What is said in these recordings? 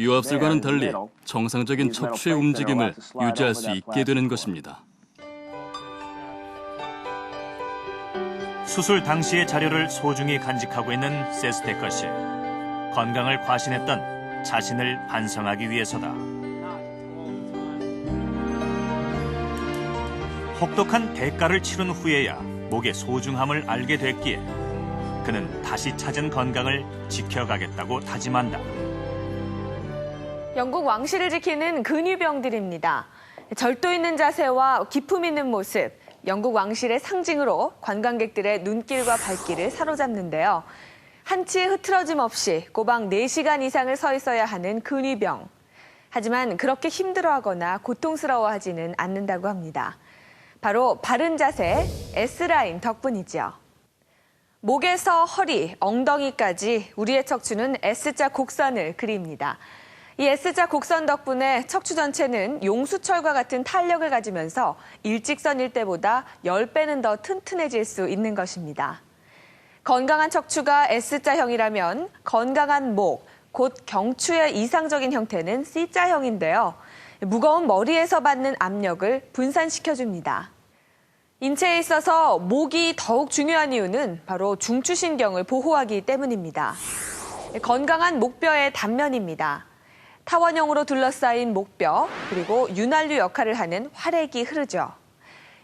유압술과는 달리 정상적인 척추의 움직임을 유지할 수 있게 되는 것입니다. 수술 당시의 자료를 소중히 간직하고 있는 세스테커 씨. 건강을 과신했던 자신을 반성하기 위해서다. 혹독한 대가를 치른 후에야 목의 소중함을 알게 됐기에 그는 다시 찾은 건강을 지켜가겠다고 다짐한다. 영국 왕실을 지키는 근위병들입니다. 절도 있는 자세와 기품 있는 모습, 영국 왕실의 상징으로 관광객들의 눈길과 발길을 사로잡는데요. 한치의 흐트러짐 없이 꼬박 4시간 이상을 서 있어야 하는 근위병. 하지만 그렇게 힘들어하거나 고통스러워하지는 않는다고 합니다. 바로 바른 자세, S라인 덕분이죠. 목에서 허리, 엉덩이까지 우리의 척추는 S자 곡선을 그립니다. 이 S자 곡선 덕분에 척추 전체는 용수철과 같은 탄력을 가지면서 일직선일 때보다 10배는 더 튼튼해질 수 있는 것입니다. 건강한 척추가 S자형이라면 건강한 목, 곧 경추의 이상적인 형태는 C자형인데요. 무거운 머리에서 받는 압력을 분산시켜줍니다. 인체에 있어서 목이 더욱 중요한 이유는 바로 중추신경을 보호하기 때문입니다. 건강한 목뼈의 단면입니다. 타원형으로 둘러싸인 목뼈, 그리고 윤활유 역할을 하는 활액이 흐르죠.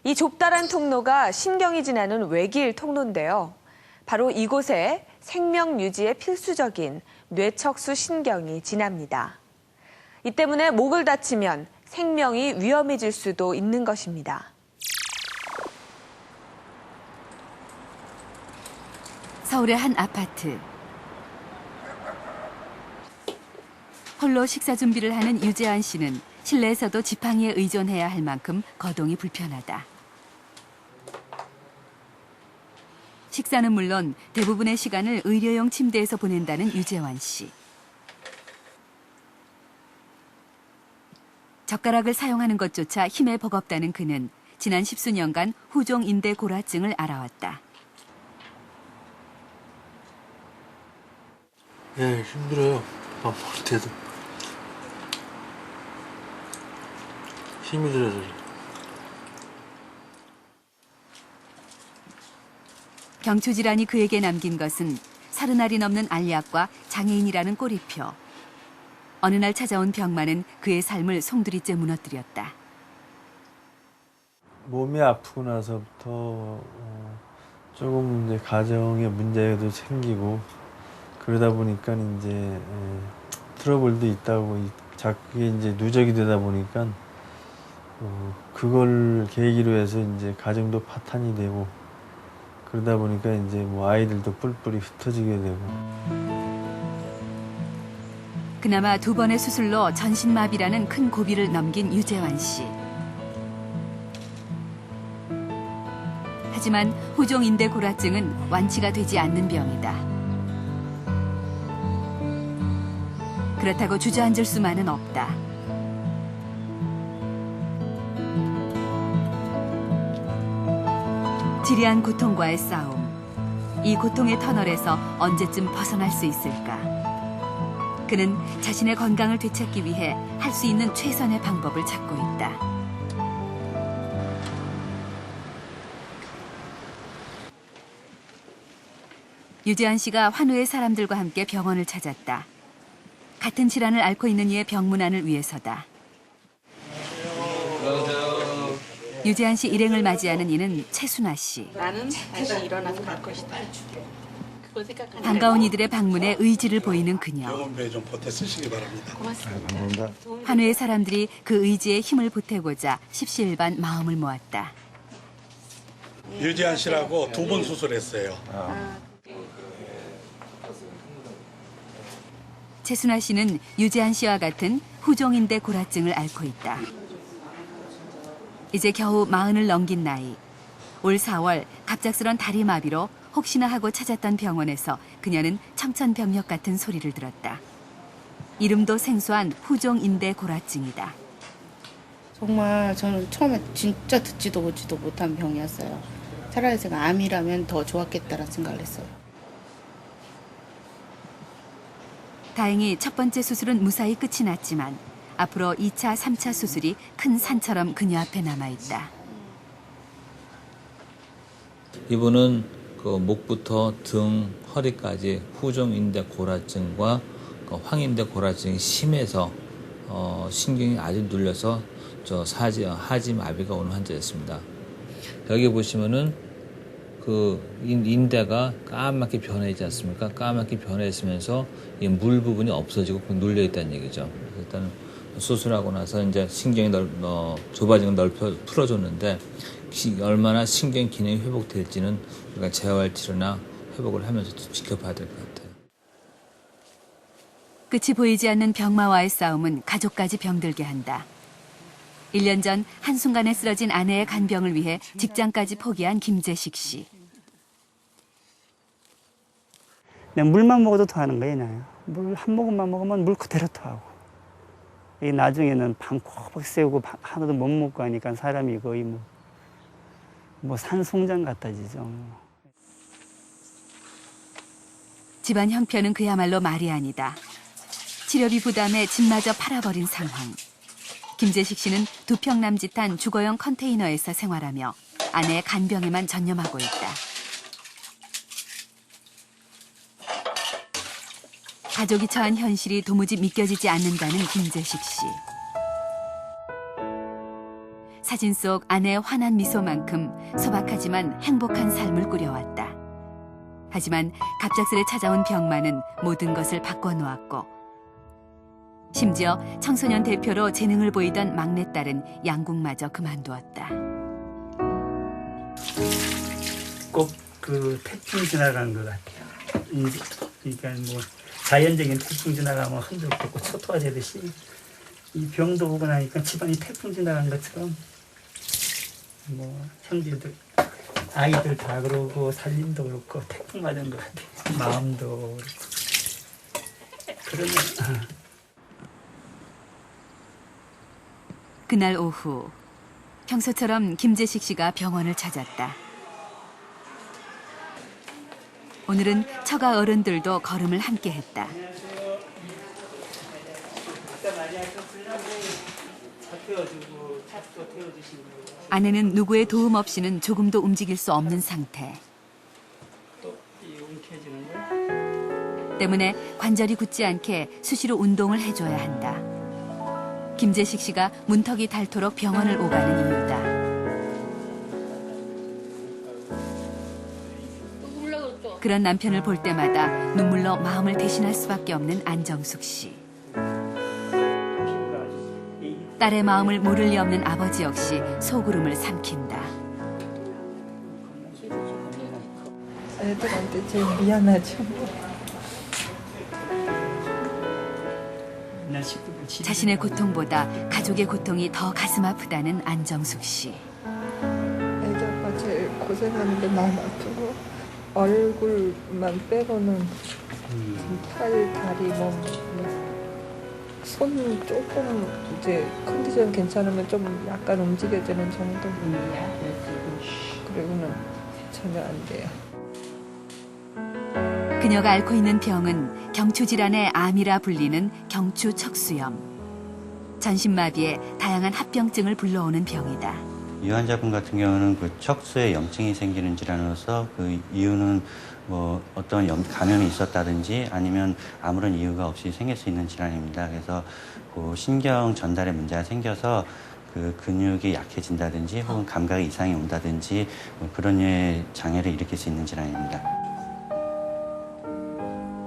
이 좁다란 통로가 신경이 지나는 외길 통로인데요. 바로 이곳에 생명 유지에 필수적인 뇌척수 신경이 지납니다. 이 때문에 목을 다치면 생명이 위험해질 수도 있는 것입니다. 서울의 한 아파트. 홀로 식사 준비를 하는 유재한 씨는 실내에서도 지팡이에 의존해야 할 만큼 거동이 불편하다. 식사는 물론 대부분의 시간을 의료용 침대에서 보낸다는 유재환 씨. 젓가락을 사용하는 것조차 힘에 버겁다는 그는 지난 10수년간 후종인대 골화증을 앓아왔다. 예, 힘들어요. 밥 먹을 때도. 힘이 들어서. 경추질환이 그에게 남긴 것은 30알이 넘는 알약과 장애인이라는 꼬리표. 어느 날 찾아온 병만은 그의 삶을 송두리째 무너뜨렸다. 몸이 아프고 나서부터 조금 이제 가정에 문제도 생기고 그러다 보니까 이제 트러블도 있다고 그게 이제 누적이 되다 보니까 그걸 계기로 해서 이제 가정도 파탄이 되고 그러다 보니까 이제 뭐 아이들도 뿔뿔이 흩어지게 되고. 그나마 2번의 수술로 전신마비라는 큰 고비를 넘긴 유재환 씨. 하지만 후종인대 골화증은 완치가 되지 않는 병이다. 그렇다고 주저앉을 수만은 없다. 지리한 고통과의 싸움. 이 고통의 터널에서 언제쯤 벗어날 수 있을까? 그는 자신의 건강을 되찾기 위해 할 수 있는 최선의 방법을 찾고 있다. 유재한 씨가 환우의 사람들과 함께 병원을 찾았다. 같은 질환을 앓고 있는 이의 병문안을 위해서다. 유재한 씨 일행을 맞이하는 이는 최순아 씨. 나는 다시 일어나서 갈 것이다. 반가운 이들의 방문에 의지를 보이는 그녀. 병원비에 좀 보태 쓰시기 바랍니다. 고맙습니다. 감사합니다. 환우의 사람들이 그 의지에 힘을 보태고자 십시일반 마음을 모았다. 유재한 씨라고 2번 수술했어요. 최순아 씨는 유재한 씨와 같은 후종인대 골화증을 앓고 있다. 이제 겨우 40을 넘긴 나이. 올 4월 갑작스런 다리 마비로 혹시나 하고 찾았던 병원에서 그녀는 청천벽력 같은 소리를 들었다. 이름도 생소한 후종인대 골화증이다. 정말 저는 처음에 진짜 듣지도 보지도 못한 병이었어요. 차라리 제가 암이라면 더 좋았겠다라는 생각을 했어요. 다행히 첫 번째 수술은 무사히 끝이 났지만 앞으로 2차, 3차 수술이 큰 산처럼 그녀 앞에 남아있다. 이분은 그 목부터 등, 허리까지 후종인대 골화증과 황인대 골화증이 심해서 신경이 아주 눌려서 하지 마비가 오는 환자였습니다. 여기 보시면은 그 인대가 까맣게 변해 있지 않습니까? 까맣게 변해 있으면서 이 물 부분이 없어지고 눌려 있다는 얘기죠. 일단 수술하고 나서 이제 신경이 좁아진 걸 풀어줬는데 얼마나 신경 기능이 회복될지는 우리가 재활 치료나 회복을 하면서 지켜봐야 될 것 같아요. 끝이 보이지 않는 병마와의 싸움은 가족까지 병들게 한다. 1년 전 한순간에 쓰러진 아내의 간병을 위해 직장까지 포기한 김재식 씨. 그냥 물만 먹어도 토하는 거예요, 나요. 물 한 모금만 먹으면 물 그대로 토하고. 이게 나중에는 방 꼬박 세우고 하나도 못 먹고 하니까 사람이 거의 뭐 산송장 같아지죠. 집안 형편은 그야말로 말이 아니다. 치료비 부담에 집마저 팔아버린 상황. 김재식 씨는 2평 남짓한 주거용 컨테이너에서 생활하며 아내의 간병에만 전념하고 있다. 가족이 처한 현실이 도무지 믿겨지지 않는다는 김재식 씨. 사진 속 아내의 환한 미소만큼 소박하지만 행복한 삶을 꾸려왔다. 하지만 갑작스레 찾아온 병마는 모든 것을 바꿔놓았고 심지어 청소년 대표로 재능을 보이던 막내딸은 양궁마저 그만두었다. 꼭 그 태풍 지나간 것 같아요. 그러니까 뭐 자연적인 태풍 지나가면 흔적 없고 초토화되듯이 이 병도 오고 나니까 집안이 태풍 지나간 것처럼 뭐 형제들 아이들 다 그러고 살림도 그렇고 태풍 맞은 것 같아요. 마음도 그렇고. 그러면 그날 오후 평소처럼 김재식 씨가 병원을 찾았다. 오늘은 처가 어른들도 걸음을 함께 했다. 아내는 누구의 도움 없이는 조금도 움직일 수 없는 상태. 때문에 관절이 굳지 않게 수시로 운동을 해줘야 한다. 김재식 씨가 문턱이 닳도록 병원을 오가는 이유다. 그런 남편을 볼 때마다 눈물로 마음을 대신할 수밖에 없는 안정숙 씨. 딸의 마음을 모를 리 없는 아버지 역시 소구름을 삼킨다. 애들한테 제일 미안하죠. 자신의 고통보다 가족의 고통이 더 가슴 아프다는 안정숙 씨. 애자가 제일 고생하는 게 마음 아프고 얼굴만 빼고는 팔, 다리, 손 조금 이제 컨디션 괜찮으면 좀 약간 움직여지는 정도. 그리고는 전혀 안 돼요. 그녀가 앓고 있는 병은 경추질환의 암이라 불리는 경추척수염. 전신마비에 다양한 합병증을 불러오는 병이다. 이 환자분 같은 경우는 그 척수에 염증이 생기는 질환으로서 그 이유는 뭐 어떤 감염이 있었다든지 아니면 아무런 이유가 없이 생길 수 있는 질환입니다. 그래서 그 신경 전달에 문제가 생겨서 그 근육이 약해진다든지 혹은 감각에 이상이 온다든지 뭐 그런 류의 장애를 일으킬 수 있는 질환입니다.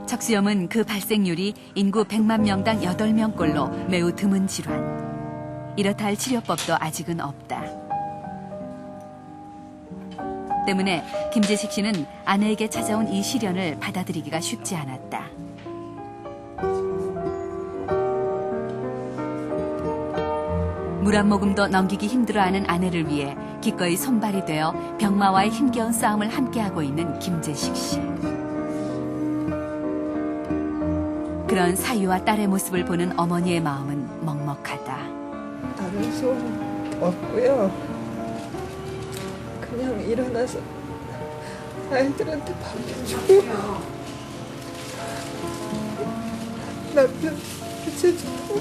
척수염은 그 발생률이 인구 100만 명당 8명꼴로 매우 드문 질환. 이렇다 할 치료법도 아직은 없다. 때문에 김재식 씨는 아내에게 찾아온 이 시련을 받아들이기가 쉽지 않았다. 물 한 모금도 넘기기 힘들어하는 아내를 위해 기꺼이 손발이 되어 병마와의 힘겨운 싸움을 함께하고 있는 김재식 씨. 그런 사위와 딸의 모습을 보는 어머니의 마음은 먹먹하다. 다른 소원 없고요. 그냥 일어나서 아이들한테 밥 해주고 남편 구체적으로